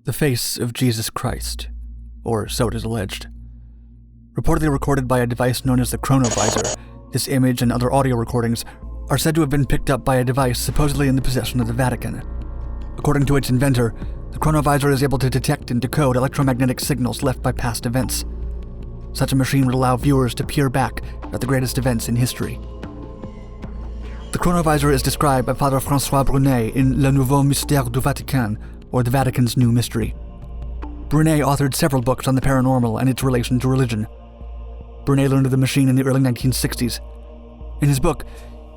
The face of Jesus Christ, or so it is alleged. Reportedly recorded by a device known as the Chronovisor, this image and other audio recordings are said to have been picked up by a device supposedly in the possession of the Vatican. According to its inventor, the Chronovisor is able to detect and decode electromagnetic signals left by past events. Such a machine would allow viewers to peer back at the greatest events in history. The Chronovisor is described by Father François Brune in Le Nouveau Mystère du Vatican, or the Vatican's New Mystery. Brune authored several books on the paranormal and its relation to religion. Brune learned of the machine in the early 1960s. In his book,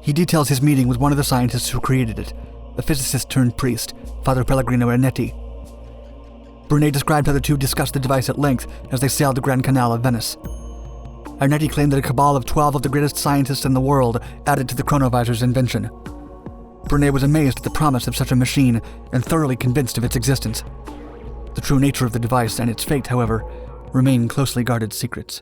he details his meeting with one of the scientists who created it, a physicist turned priest, Father Pellegrino Ernetti. Brune described how the two discussed the device at length as they sailed the Grand Canal of Venice. Ernetti claimed that a cabal of 12 of the greatest scientists in the world added to the Chronovisor's invention. Brune was amazed at the promise of such a machine and thoroughly convinced of its existence. The true nature of the device and its fate, however, remain closely guarded secrets.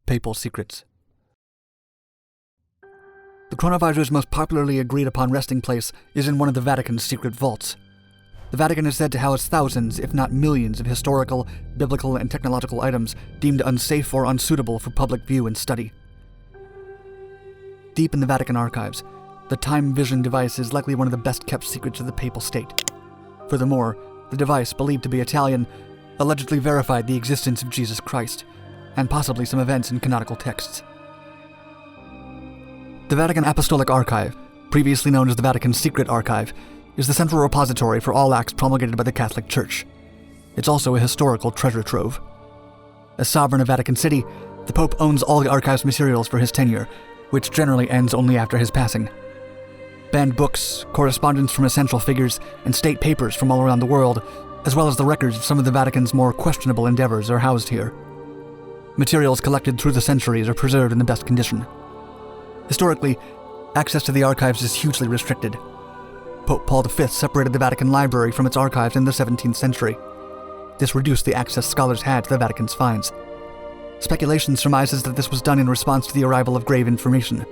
Papal Secrets. The Chronovisor's most popularly agreed upon resting place is in one of the Vatican's secret vaults. The Vatican is said to house thousands, if not millions, of historical, biblical, and technological items deemed unsafe or unsuitable for public view and study. Deep in the Vatican archives, the time vision device is likely one of the best-kept secrets of the papal state. Furthermore, the device, believed to be Italian, allegedly verified the existence of Jesus Christ, and possibly some events in canonical texts. The Vatican Apostolic Archive, previously known as the Vatican Secret Archive, is the central repository for all acts promulgated by the Catholic Church. It's also a historical treasure trove. As sovereign of Vatican City, the Pope owns all the archive's materials for his tenure, which generally ends only after his passing. Banned books, correspondence from essential figures, and state papers from all around the world, as well as the records of some of the Vatican's more questionable endeavors, are housed here. Materials collected through the centuries are preserved in the best condition. Historically, access to the archives is hugely restricted. Pope Paul V separated the Vatican Library from its archives in the 17th century. This reduced the access scholars had to the Vatican's finds. Speculation surmises that this was done in response to the arrival of grave information.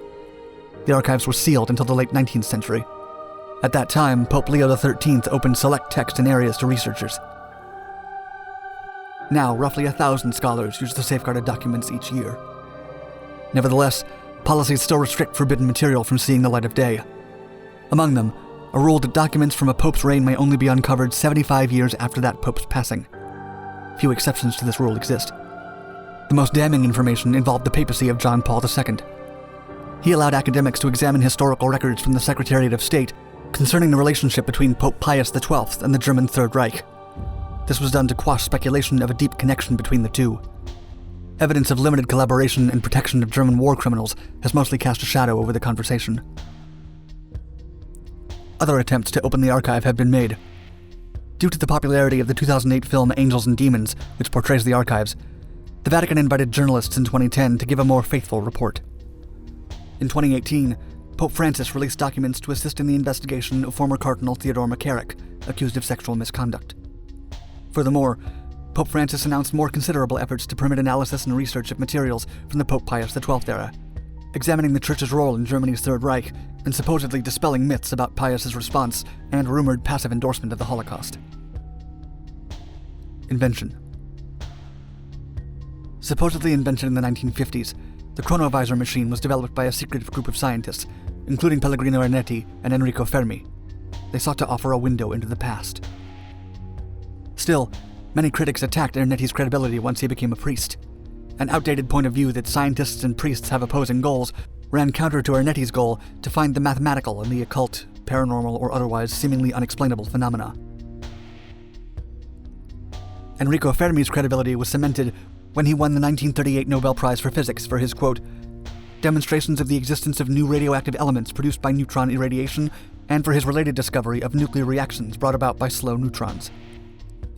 The archives were sealed until the late 19th century. At that time, Pope Leo XIII opened select text and areas to researchers. Now, roughly 1,000 scholars use the safeguarded documents each year. Nevertheless, policies still restrict forbidden material from seeing the light of day. Among them, a rule that documents from a pope's reign may only be uncovered 75 years after that pope's passing. Few exceptions to this rule exist. The most damning information involved the papacy of John Paul II. He allowed academics to examine historical records from the Secretariat of State concerning the relationship between Pope Pius XII and the German Third Reich. This was done to quash speculation of a deep connection between the two. Evidence of limited collaboration and protection of German war criminals has mostly cast a shadow over the conversation. Other attempts to open the archive have been made. Due to the popularity of the 2008 film Angels and Demons, which portrays the archives, the Vatican invited journalists in 2010 to give a more faithful report. In 2018, Pope Francis released documents to assist in the investigation of former Cardinal Theodore McCarrick, accused of sexual misconduct. Furthermore, Pope Francis announced more considerable efforts to permit analysis and research of materials from the Pope Pius XII era, examining the Church's role in Germany's Third Reich and supposedly dispelling myths about Pius's response and rumored passive endorsement of the Holocaust. Invention. Supposedly invented in the 1950s, the Chronovisor machine was developed by a secretive group of scientists, including Pellegrino Ernetti and Enrico Fermi. They sought to offer a window into the past. Still, many critics attacked Ernetti's credibility once he became a priest. An outdated point of view that scientists and priests have opposing goals ran counter to Ernetti's goal to find the mathematical in the occult, paranormal, or otherwise seemingly unexplainable phenomena. Enrico Fermi's credibility was cemented when he won the 1938 Nobel Prize for Physics for his, quote, demonstrations of the existence of new radioactive elements produced by neutron irradiation, and for his related discovery of nuclear reactions brought about by slow neutrons.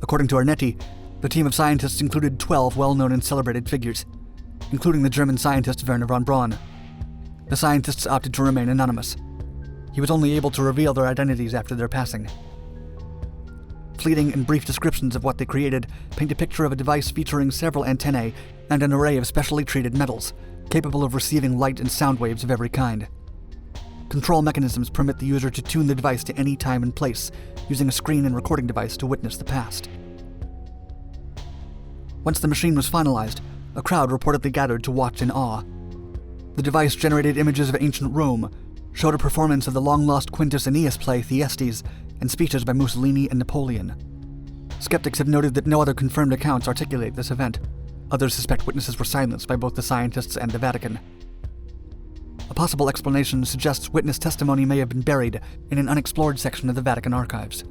According to Ernetti, the team of scientists included 12 well-known and celebrated figures, including the German scientist Werner von Braun. The scientists opted to remain anonymous. He was only able to reveal their identities after their passing. Fleeting and brief descriptions of what they created paint a picture of a device featuring several antennae and an array of specially treated metals, capable of receiving light and sound waves of every kind. Control mechanisms permit the user to tune the device to any time and place, using a screen and recording device to witness the past. Once the machine was finalized, a crowd reportedly gathered to watch in awe. The device generated images of ancient Rome, showed a performance of the long-lost Quintus Aeneas play Thyestes, and speeches by Mussolini and Napoleon. Skeptics have noted that no other confirmed accounts articulate this event. Others suspect witnesses were silenced by both the scientists and the Vatican. A possible explanation suggests witness testimony may have been buried in an unexplored section of the Vatican archives.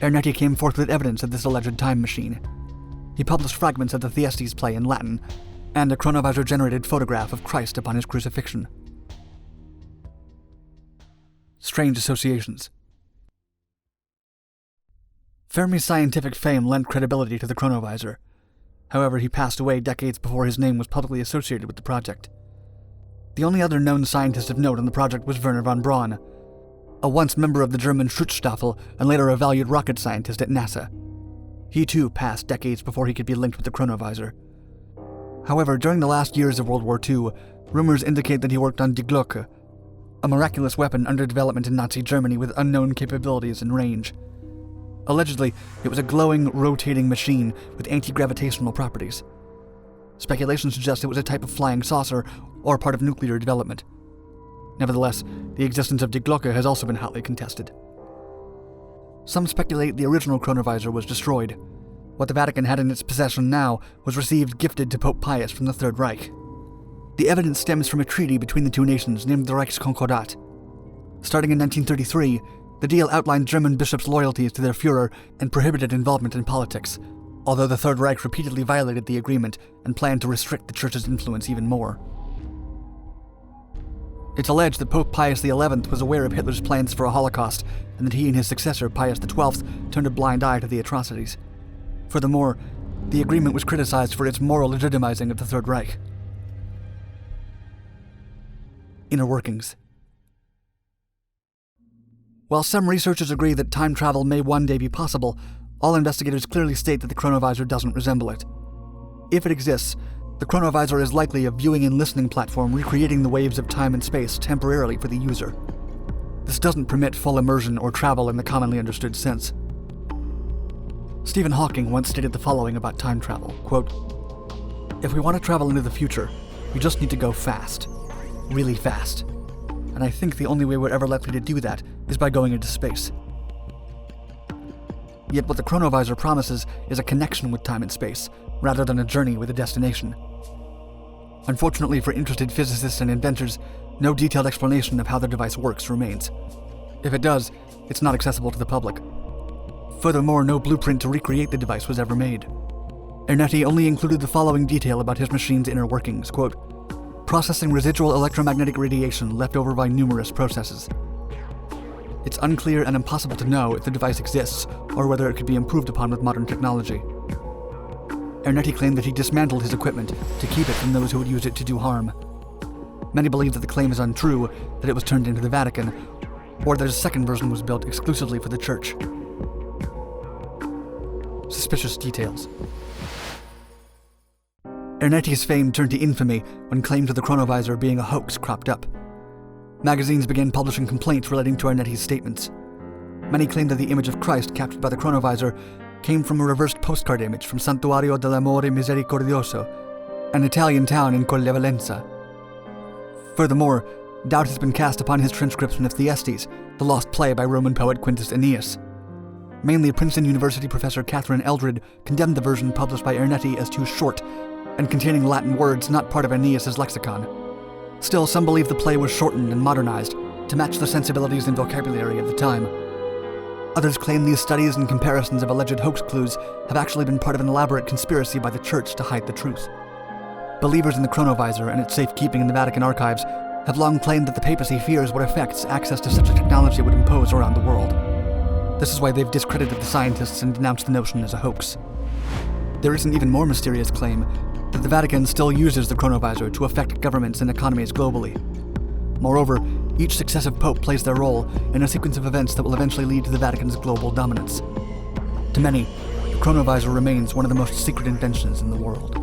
Ernetti came forth with evidence of this alleged time machine. He published fragments of the Thyestes play in Latin, and a Chronovisor-generated photograph of Christ upon his crucifixion. Strange associations. Fermi's scientific fame lent credibility to the Chronovisor. However, he passed away decades before his name was publicly associated with the project. The only other known scientist of note on the project was Werner von Braun, a once member of the German Schutzstaffel and later a valued rocket scientist at NASA. He too passed decades before he could be linked with the Chronovisor. However, during the last years of World War II, rumors indicate that he worked on Die Glocke, a miraculous weapon under development in Nazi Germany with unknown capabilities and range. Allegedly, it was a glowing, rotating machine with anti-gravitational properties. Speculation suggests it was a type of flying saucer or part of nuclear development. Nevertheless, the existence of Die Glocke has also been hotly contested. Some speculate the original Chronovisor was destroyed. What the Vatican had in its possession now was received gifted to Pope Pius from the Third Reich. The evidence stems from a treaty between the two nations named the Reichskonkordat. Starting in 1933, the deal outlined German bishops' loyalties to their Führer and prohibited involvement in politics, although the Third Reich repeatedly violated the agreement and planned to restrict the Church's influence even more. It's alleged that Pope Pius XI was aware of Hitler's plans for a Holocaust, and that he and his successor, Pius XII, turned a blind eye to the atrocities. Furthermore, the agreement was criticized for its moral legitimizing of the Third Reich. Inner workings. While some researchers agree that time travel may one day be possible, all investigators clearly state that the Chronovisor doesn't resemble it. If it exists, the Chronovisor is likely a viewing and listening platform recreating the waves of time and space temporarily for the user. This doesn't permit full immersion or travel in the commonly understood sense. Stephen Hawking once stated the following about time travel, quote, "If we want to travel into the future, we just need to go fast. Really fast. And I think the only way we're ever likely to do that is by going into space." Yet what the Chronovisor promises is a connection with time and space, rather than a journey with a destination. Unfortunately for interested physicists and inventors, no detailed explanation of how the device works remains. If it does, it's not accessible to the public. Furthermore, no blueprint to recreate the device was ever made. Ernetti only included the following detail about his machine's inner workings, quote, "Processing residual electromagnetic radiation left over by numerous processes. It's unclear and impossible to know if the device exists or whether it could be improved upon with modern technology." Ernetti claimed that he dismantled his equipment to keep it from those who would use it to do harm. Many believe that the claim is untrue, that it was turned into the Vatican, or that a second version was built exclusively for the Church. Suspicious details. Ernetti's fame turned to infamy when claims of the Chronovisor being a hoax cropped up. Magazines began publishing complaints relating to Ernetti's statements. Many claimed that the image of Christ captured by the Chronovisor came from a reversed postcard image from Santuario dell'Amore Misericordioso, an Italian town in Colle Valenza. Furthermore, doubt has been cast upon his transcription of Thyestes, the lost play by Roman poet Quintus Aeneas. Mainly Princeton University professor Catherine Eldred condemned the version published by Ernetti as too short and containing Latin words not part of Aeneas's lexicon. Still, some believe the play was shortened and modernized to match the sensibilities and vocabulary of the time. Others claim these studies and comparisons of alleged hoax clues have actually been part of an elaborate conspiracy by the Church to hide the truth. Believers in the Chronovisor and its safekeeping in the Vatican archives have long claimed that the papacy fears what effects access to such a technology would impose around the world. This is why they've discredited the scientists and denounced the notion as a hoax. There is an even more mysterious claim that the Vatican still uses the Chronovisor to affect governments and economies globally. Moreover, each successive pope plays their role in a sequence of events that will eventually lead to the Vatican's global dominance. To many, the Chronovisor remains one of the most secret inventions in the world.